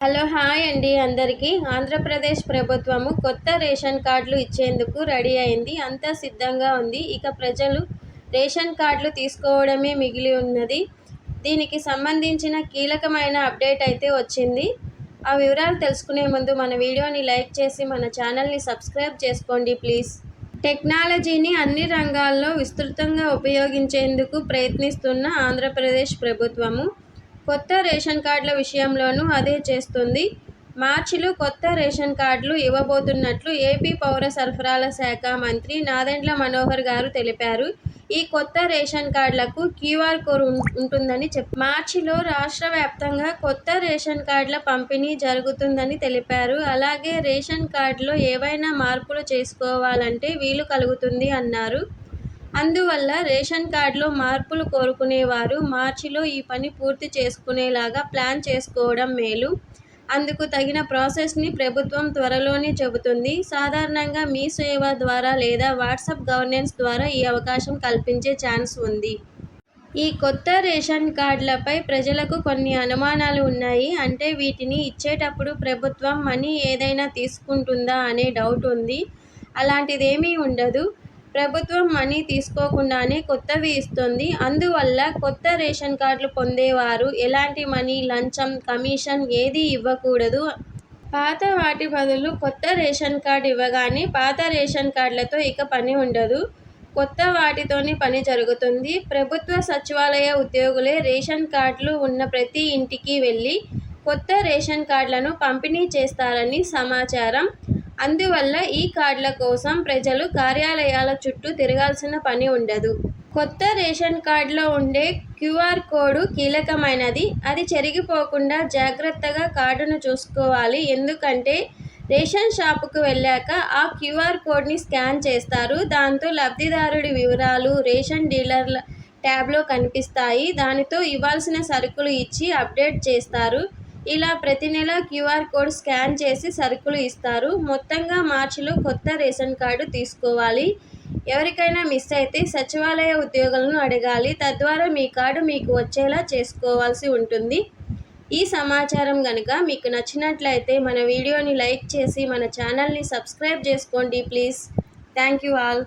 Hello hi అండి అందరికీ. ఆంధ్రప్రదేశ్ ప్రభుత్వము కొత్త రేషన్ కార్డులు ఇచ్చేందుకు రెడీ అయింది. అంతా సిద్ధంగా ఉంది. ఇక ప్రజలు రేషన్ కార్డులు తీసుకోవడమే మిగిలి ఉన్నది. దీనికి సంబంధించిన కీలకమైన అప్డేట్ అయితే వచ్చింది. ఆ వివరాలు తెలుసుకునే ముందు మన వీడియోని లైక్ చేసి మన ఛానల్ని సబ్స్క్రైబ్ చేసుకోండి ప్లీజ్. టెక్నాలజీని అన్ని రంగాల్లో విస్తృతంగా ఉపయోగించేందుకు ప్రయత్నిస్తున్న ఆంధ్రప్రదేశ్ ప్రభుత్వము కొత్త రేషన్ కార్డుల విషయంలోనూ అదే చేస్తుంది. మార్చిలో కొత్త రేషన్ కార్డులు ఇవ్వబోతున్నట్లు ఏపీ పౌర సరఫరాల శాఖ మంత్రి నాదెండ్ల మనోహర్ గారు తెలిపారు. ఈ కొత్త రేషన్ కార్డులకు క్యూఆర్ కోడ్ ఉంటుందని మార్చిలో రాష్ట్ర వ్యాప్తంగా కొత్త రేషన్ కార్డుల పంపిణీ జరుగుతుందని తెలిపారు. అలాగే రేషన్ కార్డులో ఏవైనా మార్పులు చేసుకోవాలంటే వీలు కలుగుతుంది అన్నారు. అందువల్ల రేషన్ కార్డులో మార్పులు కోరుకునేవారు మార్చిలో ఈ పని పూర్తి చేసుకునేలాగా ప్లాన్ చేసుకోవడం మేలు. అందుకు తగిన ప్రాసెస్ని ప్రభుత్వం త్వరలోనే చెబుతుంది. సాధారణంగా మీ సేవ ద్వారా లేదా వాట్సాప్ గవర్నెన్స్ ద్వారా ఈ అవకాశం కల్పించే ఛాన్స్ ఉంది. ఈ కొత్త రేషన్ కార్డులపై ప్రజలకు కొన్ని అనుమానాలు ఉన్నాయి. అంటే వీటిని ఇచ్చేటప్పుడు ప్రభుత్వం మనీ ఏదైనా తీసుకుంటుందా అనే డౌట్ ఉంది. అలాంటిదేమీ ఉండదు. ప్రభుత్వం మనీ తీసుకోకుండానే కొత్తవి ఇస్తుంది. అందువల్ల కొత్త రేషన్ కార్డులు పొందేవారు ఎలాంటి మనీ, లంచం, కమిషన్ ఏదీ ఇవ్వకూడదు. పాత వాటి బదులు కొత్త రేషన్ కార్డు ఇవ్వగానే పాత రేషన్ కార్డులతో ఇక పని ఉండదు. కొత్త వాటితోనే పని జరుగుతుంది. ప్రభుత్వ సచివాలయ ఉద్యోగులే రేషన్ కార్డులు ఉన్న ప్రతి ఇంటికి వెళ్లి కొత్త రేషన్ కార్డులను పంపిణీ చేస్తారని సమాచారం. అందువల్ల ఈ కార్డుల కోసం ప్రజలు కార్యాలయాల చుట్టూ తిరగాల్సిన పని ఉండదు. కొత్త రేషన్ కార్డులో ఉండే క్యూఆర్ కోడ్ కీలకమైనది. అది చెరిగిపోకుండా జాగ్రత్తగా కార్డును చూసుకోవాలి. ఎందుకంటే రేషన్ షాపుకు వెళ్ళాక ఆ క్యూఆర్ కోడ్ని స్కాన్ చేస్తారు. దాంతో లబ్ధిదారుడి వివరాలు రేషన్ డీలర్ల ట్యాబ్లో కనిపిస్తాయి. దానితో ఇవ్వాల్సిన సరుకులు ఇచ్చి అప్డేట్ చేస్తారు. ఇలా ప్రతి నెల క్యూఆర్ కోడ్ స్కాన్ చేసి సరుకులు ఇస్తారు. మొత్తంగా మార్చిలో కొత్త రేషన్ కార్డు తీసుకోవాలి. ఎవరికైనా మిస్ అయితే సచివాలయ ఉద్యోగులను అడగాలి. తద్వారా మీ కార్డు మీకు వచ్చేలా చేసుకోవాల్సి ఉంటుంది. ఈ సమాచారం గనుక మీకు నచ్చినట్లయితే మన వీడియోని లైక్ చేసి మన ఛానల్ని సబ్స్క్రైబ్ చేసుకోండి ప్లీజ్. Thank you all.